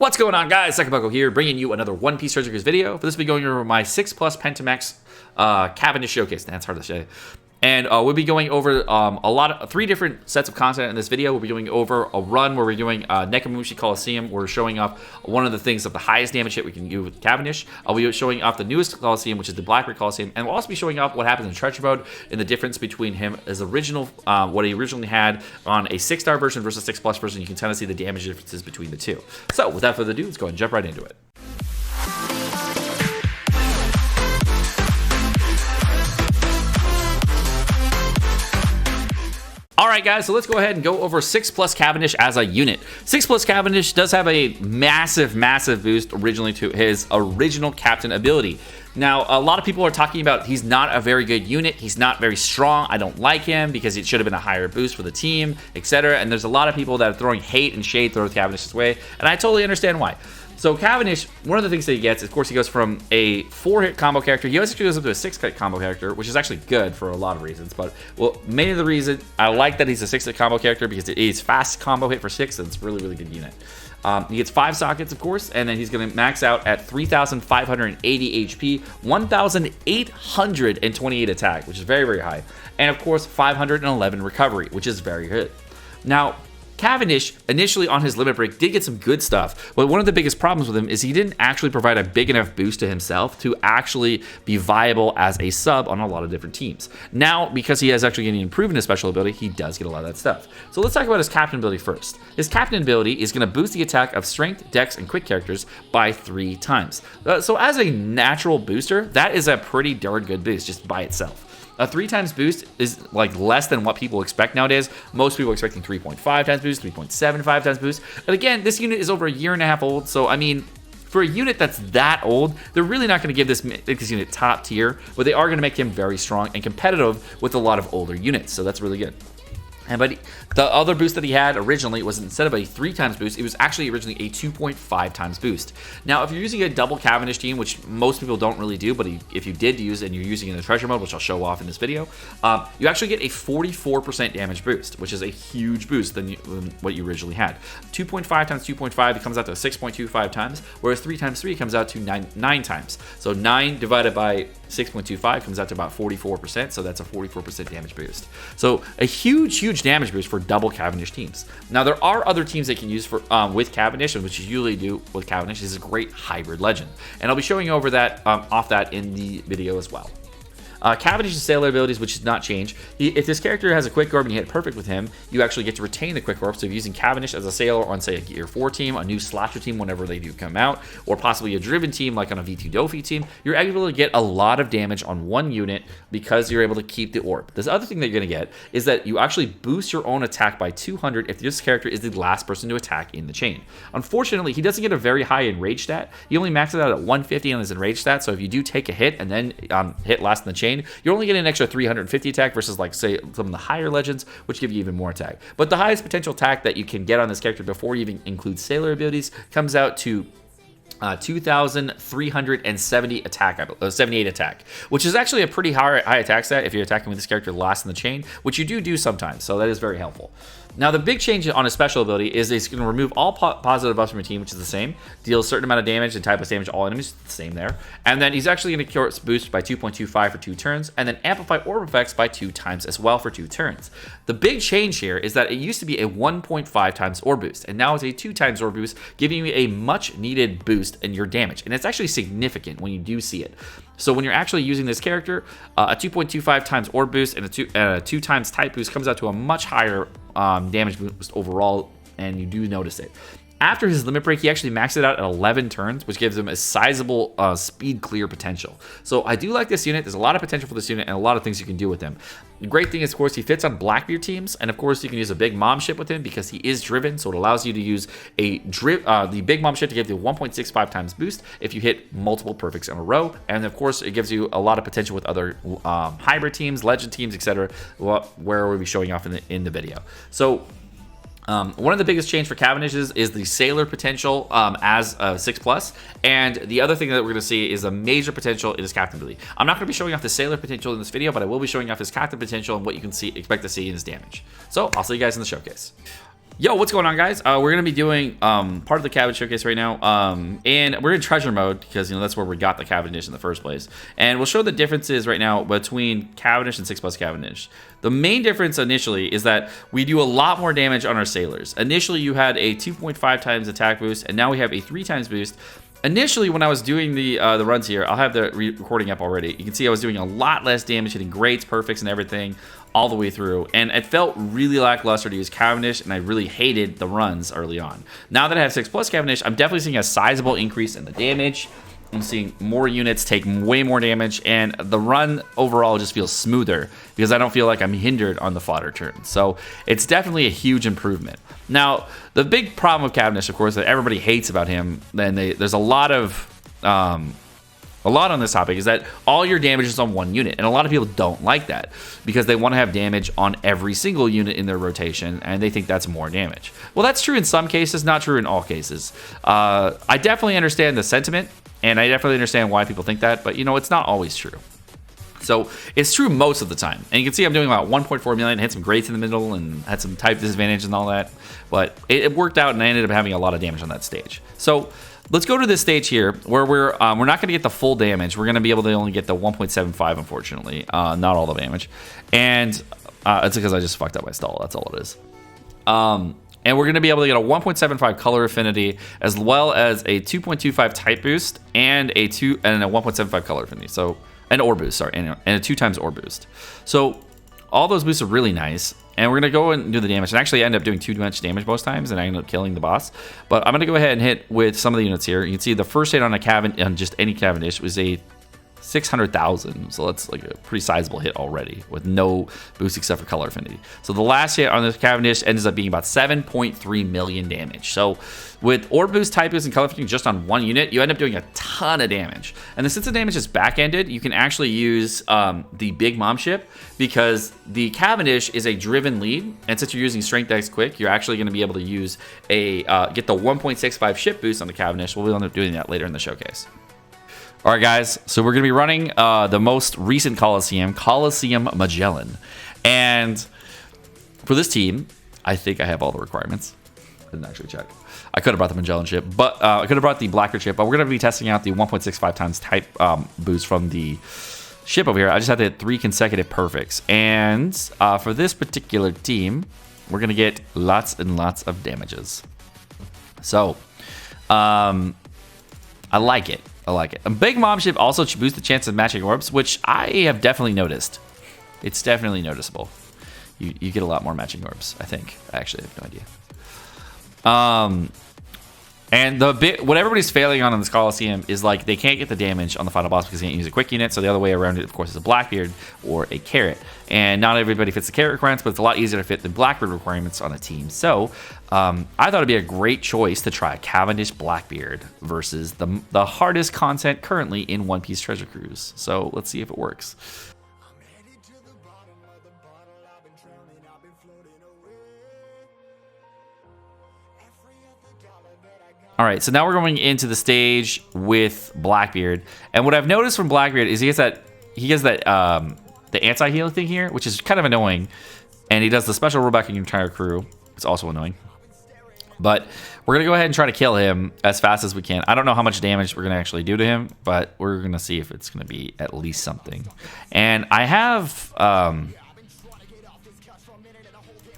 What's going on, guys? Sekapoko here, bringing you another One Piece Treasure Cruise video. For this, we'll be going over my 6+ Pentamax Cavendish Showcase. That's hard to say. And we'll be going over three different sets of content in this video. We'll be going over a run where we're doing Magellan Colosseum. We're showing off one of the things of the highest damage hit we can do with Cavendish. I'll be showing off the newest Colosseum, which is the Blackbeard Colosseum. And we'll also be showing off what happens in Treasure Mode and the difference between him as original, what he originally had on a 6-star version versus 6+ version. You can kind of see the damage differences between the two. So without further ado, let's go ahead and jump right into it. Alright guys, so let's go ahead and go over 6+ Cavendish as a unit. 6+ Cavendish does have a massive boost originally to his original captain ability. Now, a lot of people are talking about he's not a very good unit, he's not very strong, I don't like him because it should have been a higher boost for the team, etc. And there's a lot of people that are throwing hate and shade through Cavendish's way, and I totally understand why. So Cavendish, one of the things that he gets, of course, he goes from a 4-hit combo character. He actually goes up to a 6-hit combo character, which is actually good for a lot of reasons. But, well, mainly the reason I like that he's a 6-hit combo character because it is fast combo hit for 6, and it's really good unit. He gets 5 sockets, of course, and then he's going to max out at 3,580 HP, 1,828 attack, which is very high. And, of course, 511 recovery, which is very good. Now, Cavendish, initially on his limit break, did get some good stuff, but one of the biggest problems with him is he didn't actually provide a big enough boost to himself to actually be viable as a sub on a lot of different teams. Now, because he has actually getting improved in his special ability, he does get a lot of that stuff. So let's talk about his captain ability first. His captain ability is going to boost the attack of strength, dex, and quick characters by 3 times. So as a natural booster, that is a pretty darn good boost just by itself. A 3 times boost is like less than what people expect nowadays. Most people are expecting 3.5 times boost, 3.75 times boost. And again, this unit is over a year and a half old, so I mean, for a unit that's that old, they're really not going to give this unit top tier, but they are going to make him very strong and competitive with a lot of older units, so that's really good. But the other boost that he had originally was, instead of a 3 times boost, it was actually originally a 2.5 times boost. Now, if you're using a double Cavendish team, which most people don't really do, but if you did use and you're using it in the treasure mode, which I'll show off in this video, you actually get a 44% damage boost, which is a huge boost than what you originally had. 2.5 times 2.5, it comes out to 6.25 times, whereas 3 times 3 comes out to 9 times. So 9 divided by 6.25 comes out to about 44%, so that's a 44% damage boost. So a huge damage boost for double Cavendish teams. Now, there are other teams that can use for with Cavendish, and which you usually do with Cavendish. This is a great hybrid legend, and I'll be showing you over that off that in the video as well. Cavendish's sailor abilities, which does not change. If this character has a quick orb and you hit perfect with him, you actually get to retain the quick orb. So if you're using Cavendish as a sailor on, say, a Gear 4 team, a new slasher team whenever they do come out, or possibly a driven team like on a V2 Dofi team, you're able to get a lot of damage on one unit because you're able to keep the orb. This other thing that you're going to get is that you actually boost your own attack by 200 if this character is the last person to attack in the chain. Unfortunately, he doesn't get a very high enrage stat. He only maxes out at 150 on his enrage stat, so if you do take a hit and then hit last in the chain, you're only getting an extra 350 attack versus, like, say, some of the higher legends, which give you even more attack. But the highest potential attack that you can get on this character before you even include sailor abilities comes out to 2,370 attack, 78 attack, which is actually a pretty high attack stat if you're attacking with this character last in the chain, which you do sometimes, so that is very helpful. Now, the big change on his special ability is it's going to remove all positive buffs from your team, which is the same. Deals a certain amount of damage and type of damage to all enemies, the same there. And then he's actually going to boost by 2.25 for 2 turns, and then amplify orb effects by 2 times as well for 2 turns. The big change here is that it used to be a 1.5 times orb boost, and now it's a 2 times orb boost, giving you a much needed boost in your damage. And it's actually significant when you do see it. So when you're actually using this character, a 2.25 times orb boost and a 2 times type boost comes out to a much higher damage boost overall, and you do notice it. After his limit break, he actually maxed it out at 11 turns, which gives him a sizable speed clear potential. So I do like this unit. There's a lot of potential for this unit and a lot of things you can do with him. The great thing is, of course, he fits on Blackbeard teams, and of course, you can use a big mom ship with him because he is driven, so it allows you to use the big mom ship to give you a 1.65 times boost if you hit multiple perfects in a row, and of course, it gives you a lot of potential with other hybrid teams, legend teams, etc., where we'll be showing off in the video. So one of the biggest change for Cavendish is the sailor potential as 6+, and the other thing that we're going to see is a major potential in his captain ability. I'm not going to be showing off the sailor potential in this video, but I will be showing off his captain potential and what you can expect to see in his damage. So I'll see you guys in the showcase. Yo, what's going on, guys? We're gonna be doing part of the Cavendish showcase right now, and we're in treasure mode because that's where we got the Cavendish in the first place. And we'll show the differences right now between Cavendish and 6+ Cavendish. The main difference initially is that we do a lot more damage on our sailors. Initially, you had a 2.5 times attack boost, and now we have a 3 times boost. Initially, when I was doing the runs here, I'll have the recording up already. You can see I was doing a lot less damage, hitting greats, perfects, and everything all the way through. And it felt really lackluster to use Cavendish, and I really hated the runs early on. Now that I have 6+ Cavendish, I'm definitely seeing a sizable increase in the damage. I'm seeing more units take way more damage, and the run overall just feels smoother because I don't feel like I'm hindered on the fodder turn. So it's definitely a huge improvement. Now, the big problem with Cavendish, of course, that everybody hates about him, then there's a lot on this topic, is that all your damage is on one unit, and a lot of people don't like that because they want to have damage on every single unit in their rotation, and they think that's more damage. Well, that's true in some cases, not true in all cases. I definitely understand the sentiment, and I definitely understand why people think that, but it's not always true. So it's true most of the time. And you can see I'm doing about 1.4 million, hit some greats in the middle, and had some type disadvantage and all that. But it worked out, and I ended up having a lot of damage on that stage. So let's go to this stage here where we're not going to get the full damage. We're going to be able to only get the 1.75, unfortunately. Not all the damage. And it's because I just fucked up my stall. That's all it is. And we're going to be able to get a 1.75 color affinity, as well as a 2.25 type boost, and a 1.75 color affinity. So an ore boost, sorry, and a 2 times ore boost. So all those boosts are really nice. And we're going to go and do the damage. And actually, I end up doing too much damage most times, and I end up killing the boss. But I'm going to go ahead and hit with some of the units here. You can see the first hit on just any Cavendish was a 600,000, so that's like a pretty sizable hit already with no boost except for color affinity. So the last hit on the Cavendish ends up being about 7.3 million damage. So with orb boost, type boost, and color affinity just on one unit, you end up doing a ton of damage. And then since the damage is back-ended, you can actually use the Big Mom ship, because the Cavendish is a driven lead, and since you're using Strength X Quick, you're actually going to be able to use get the 1.65 ship boost on the Cavendish. We'll end up doing that later in the showcase. All right, guys, so we're going to be running the most recent Colosseum Magellan. And for this team, I think I have all the requirements. I didn't actually check. I could have brought the Magellan ship, but I could have brought the Blackbeard ship, but we're going to be testing out the 1.65 times type boost from the ship over here. I just had to hit 3 consecutive perfects. And for this particular team, we're going to get lots and lots of damages. So, I like it. I like it. A Big Mom ship also boosts the chance of matching orbs, which I have definitely noticed. It's definitely noticeable. You get a lot more matching orbs, I think. I actually have no idea. And what everybody's failing on in this Colosseum is like they can't get the damage on the final boss because they can't use a quick unit. So the other way around it, of course, is a Blackbeard or a Carrot. And not everybody fits the Carrot requirements, but it's a lot easier to fit the Blackbeard requirements on a team. So I thought it'd be a great choice to try Cavendish Blackbeard versus the hardest content currently in One Piece Treasure Cruise. So let's see if it works. All right, so now we're going into the stage with Blackbeard, and what I've noticed from Blackbeard is he gets that the anti-healing thing here, which is kind of annoying, and he does the special rollback in your entire crew. It's also annoying, but we're gonna go ahead and try to kill him as fast as we can. I don't know how much damage we're gonna actually do to him, but we're gonna see if it's gonna be at least something. And I have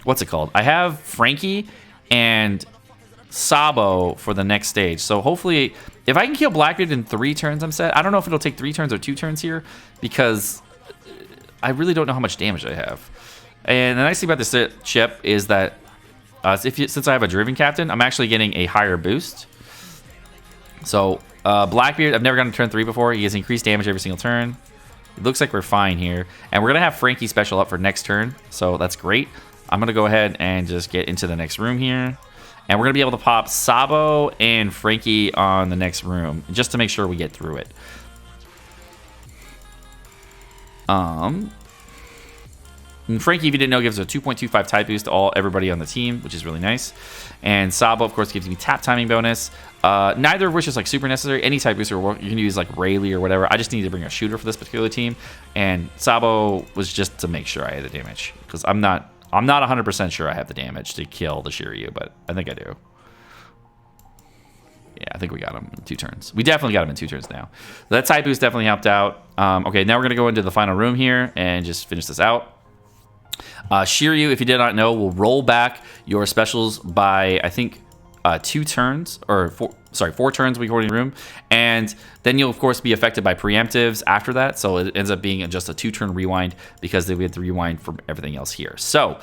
what's it called? I have Frankie and Sabo for the next stage. So hopefully, if I can kill Blackbeard in 3 turns, I'm set. I don't know if it'll take 3 turns or 2 turns here, because I really don't know how much damage I have. And the nice thing about this ship is that since I have a driven captain, I'm actually getting a higher boost. So Blackbeard, I've never gotten to turn 3 before. He has increased damage every single turn. It looks like we're fine here. And we're going to have Frankie special up for next turn, so that's great. I'm going to go ahead and just get into the next room here. And we're going to be able to pop Sabo and Frankie on the next room, just to make sure we get through it. And Frankie, if you didn't know, gives a 2.25 type boost to everybody on the team, which is really nice. And Sabo, of course, gives me tap timing bonus. Neither of which is like super necessary. Any type booster will work. You can use like Rayleigh or whatever. I just need to bring a shooter for this particular team. And Sabo was just to make sure I had the damage, because I'm not I'm not 100% sure I have the damage to kill the Shiryu, but I think I do. Yeah, I think we got him in 2 turns. We definitely got him in 2 turns now. That type boost definitely helped out. Okay, now we're going to go into the final room here and just finish this out. Shiryu, if you did not know, will roll back your specials by, I think, 2 turns, or 4 turns we go in the room, and then you'll of course be affected by preemptives after that, so it ends up being just a 2-turn rewind because we have to rewind from everything else here. So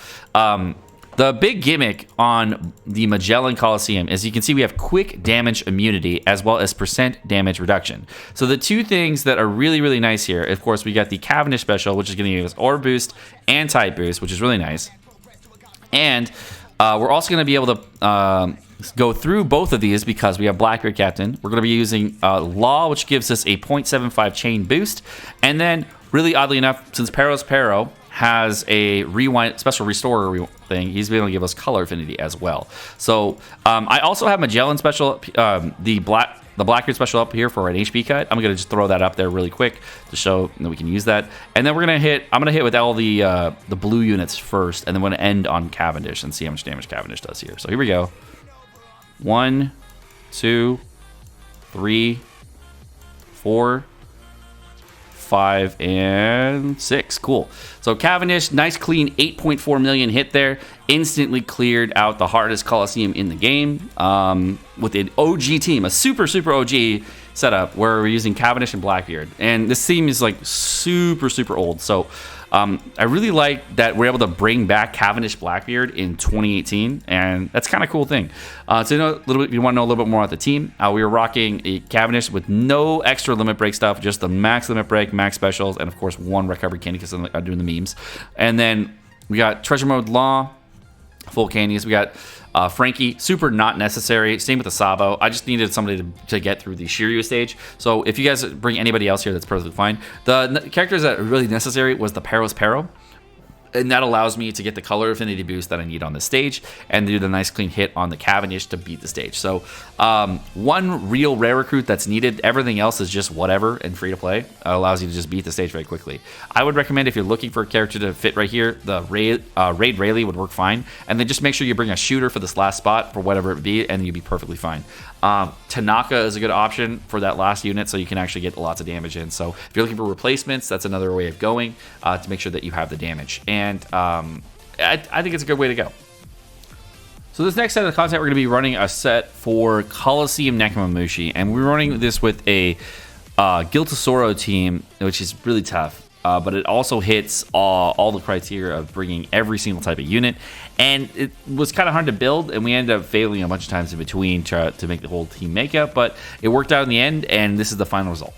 the big gimmick on the Magellan Colosseum is you can see we have quick damage immunity as well as % damage reduction. So the 2 things that are really, really nice here, of course, we got the Cavendish special, which is going to give us orb boost and type boost, which is really nice. And we're also going to be able to go through both of these because we have Blackbeard Captain. We're going to be using Law, which gives us a 0.75 chain boost. And then, really oddly enough, since Pero has a rewind special restorer thing, he's been able to give us color affinity as well. So I also have Magellan special, the Blackbeard special up here for an HP cut. I'm gonna just throw that up there really quick to show that we can use that. And then I'm gonna hit with all the blue units first, and then we're gonna end on Cavendish and see how much damage Cavendish does here. So here we go. 1, 2, 3, 4, 5, and 6. Cool. So Cavendish, nice clean 8.4 million hit there. Instantly cleared out the hardest Colosseum in the game with an OG team, a super OG setup where we're using Cavendish and Blackbeard. And this team is like super old. So I really like that we're able to bring back Cavendish Blackbeard in 2018, and that's kind of cool thing. So you want to know a little bit more about the team. We were rocking a Cavendish with no extra limit break stuff, just the max limit break, max specials, and of course 1 recovery candy because I'm doing the memes. And then we got Treasure Mode Law, full candies. We got Frankie, super not necessary. Same with the Sabo. I just needed somebody to get through the Shiryu stage. So if you guys bring anybody else here, that's perfectly fine. The characters that are really necessary was the Pero. And that allows me to get the color affinity boost that I need on the stage and do the nice clean hit on the Cavendish to beat the stage. So 1 real rare recruit that's needed. Everything else is just whatever and free to play. Allows you to just beat the stage very quickly. I would recommend if you're looking for a character to fit right here, the Raid Rayleigh would work fine. And then just make sure you bring a shooter for this last spot for whatever it be, and you'll be perfectly fine. Tanaka is a good option for that last unit, so you can actually get lots of damage in. So if you're looking for replacements, that's another way of going to make sure that you have the damage. And I think it's a good way to go. So this next set of content, we're going to be running a set for Colosseum Nekomamushi, and we're running this with a Giltasoro team, which is really tough. But it also hits all the criteria of bringing every single type of unit. And it was kind of hard to build, and we ended up failing a bunch of times in between to make the whole team makeup. But it worked out in the end, and this is the final result.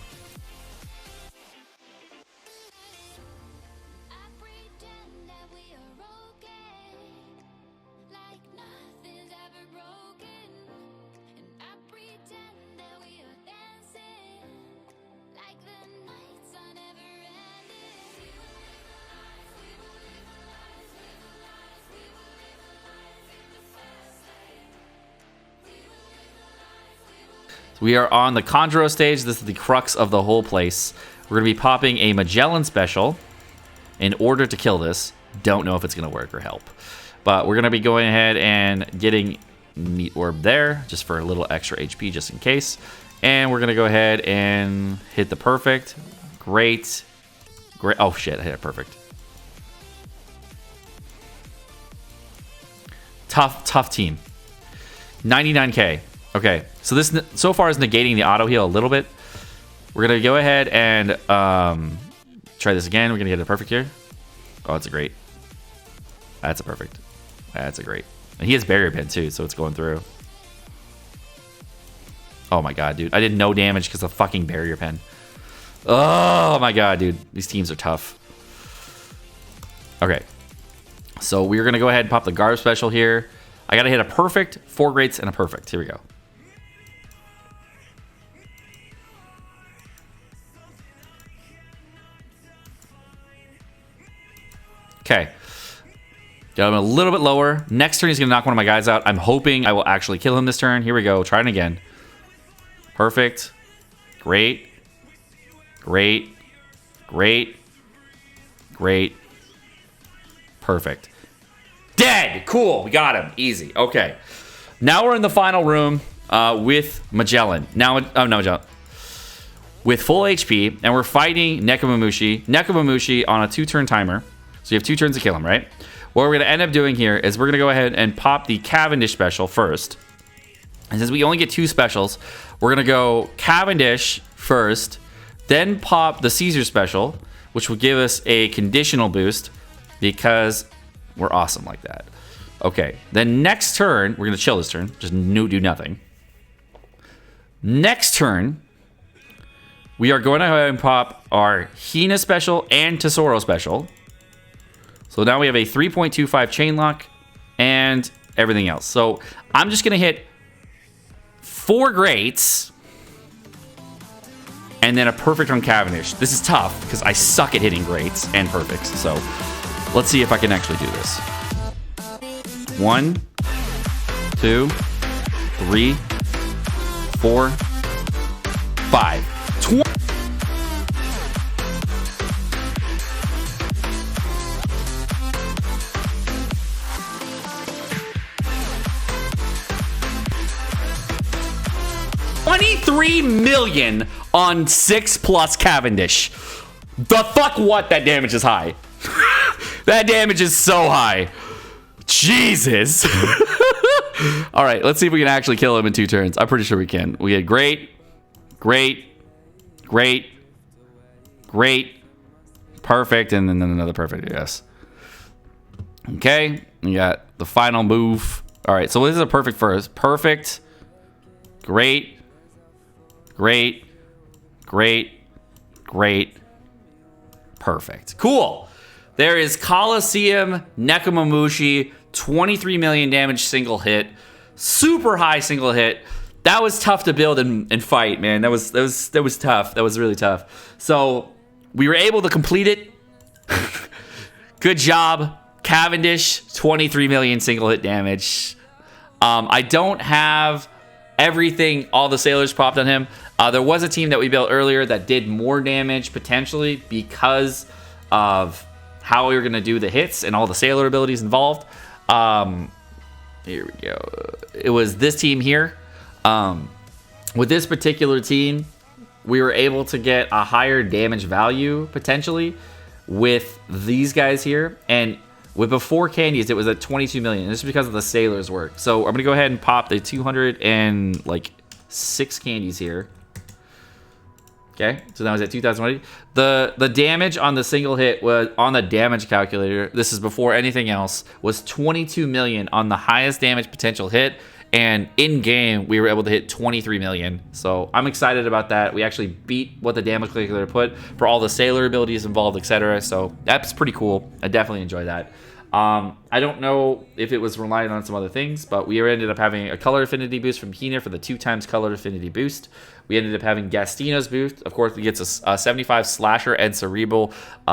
We are on the Conjuro stage. This is the crux of the whole place. We're going to be popping a Magellan special in order to kill this. Don't know if it's going to work or help. But we're going to be going ahead and getting Meat Orb there just for a little extra HP just in case. And we're going to go ahead and hit the perfect. Great. Oh, shit. I hit it perfect. Tough team. 99k. Okay, so this so far is negating the auto heal a little bit. We're gonna go ahead and try this again. We're gonna get a perfect here. Oh, that's a great. That's a perfect. That's a great. And he has barrier pen too, so it's going through. Oh my god, dude! I did no damage because of fucking barrier pen. Oh my god, dude! These teams are tough. Okay, so we're gonna go ahead and pop the Garb special here. I gotta hit a perfect, 4 greats, and a perfect. Here we go. Okay. Got him a little bit lower. Next turn, he's going to knock one of my guys out. I'm hoping I will actually kill him this turn. Here we go. Trying again. Perfect. Great. Great. Great. Great. Perfect. Dead. Cool. We got him. Easy. Okay. Now we're in the final room with Magellan. Now, no, Magellan. With full HP, and we're fighting Nekomamushi. Nekomamushi on a 2-turn timer. So you have 2 turns to kill him, right? What we're going to end up doing here is we're going to go ahead and pop the Cavendish special first. And since we only get 2 specials, we're going to go Cavendish first, then pop the Caesar special, which will give us a conditional boost because we're awesome like that. Okay, then next turn, we're going to chill this turn, just do nothing. Next turn, we are going to go ahead and pop our Hina special and Tesoro special. So now we have a 3.25 chain lock and everything else. So I'm just going to hit 4 greats and then a perfect on Cavendish. This is tough because I suck at hitting greats and perfects. So let's see if I can actually do this. 1, 2, 3, 4, 5. 23 million on 6+ Cavendish. The fuck what? That damage is high. That damage is so high. Jesus. All right, let's see if we can actually kill him in 2 turns. I'm pretty sure we can. We had great, perfect, and then another perfect, yes. Okay, we got the final move. All right, so this is a perfect first. Perfect, great, perfect. Cool. There is Colosseum Nekomamushi, 23 million damage single hit. Super high single hit. That was tough to build and fight, man. That was tough. That was really tough. So we were able to complete it. Good job, Cavendish. 23 million single hit damage. I don't have everything, all the sailors popped on him. There was a team that we built earlier that did more damage potentially because of how we were going to do the hits and all the sailor abilities involved. Here we go. It was this team here. With this particular team, we were able to get a higher damage value potentially with these guys here. And with before candies, it was at 22 million. This is because of the sailors work. So I'm going to go ahead and pop the 206 candies here. Okay, so that was at 2020. The damage on the single hit was on the damage calculator. This is before anything else. Was 22 million on the highest damage potential hit, and in game we were able to hit 23 million. So I'm excited about that. We actually beat what the damage calculator put for all the sailor abilities involved, etc. So that's pretty cool. I definitely enjoy that. I don't know if it was relying on some other things, but we ended up having a color affinity boost from Hina for the 2x color affinity boost. We ended up having Gastino's boost. Of course, he gets a 75 slasher and cerebral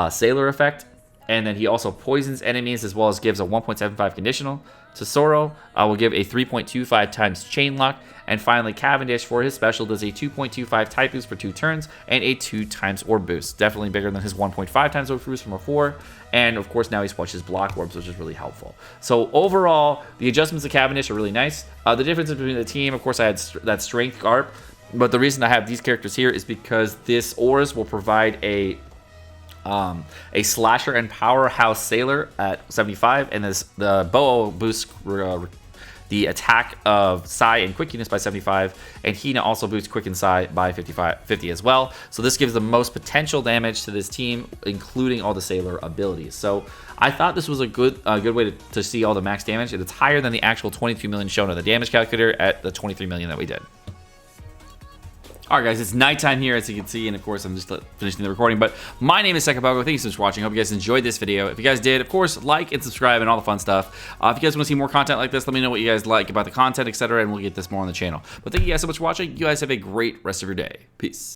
sailor effect. And then he also poisons enemies as well as gives a 1.75 conditional. Tesoro will give a 3.25 times chain lock. And finally, Cavendish for his special does a 2.25 type boost for 2 turns and a 2 times orb boost. Definitely bigger than his 1.5 times orb boost from before. And of course, now he switches block orbs, which is really helpful. So overall, the adjustments of Cavendish are really nice. The difference between the team, of course, I had that strength Garp. But the reason I have these characters here is because this Ors will provide a slasher and powerhouse sailor at 75, and the bow boosts the attack of Sai and quickiness by 75, and Hina also boosts quick and Sai by 50 as well. So this gives the most potential damage to this team, including all the sailor abilities. So I thought this was a good way to see all the max damage, and it's higher than the actual 22 million shown on the damage calculator at the 23 million that we did. Alright guys, it's nighttime here as you can see, and of course I'm just finishing the recording, but my name is Sekapoko. Thank you so much for watching. I hope you guys enjoyed this video. If you guys did, of course, like and subscribe and all the fun stuff. If you guys want to see more content like this, let me know what you guys like about the content, etc., and we'll get this more on the channel. But thank you guys so much for watching. You guys have a great rest of your day. Peace.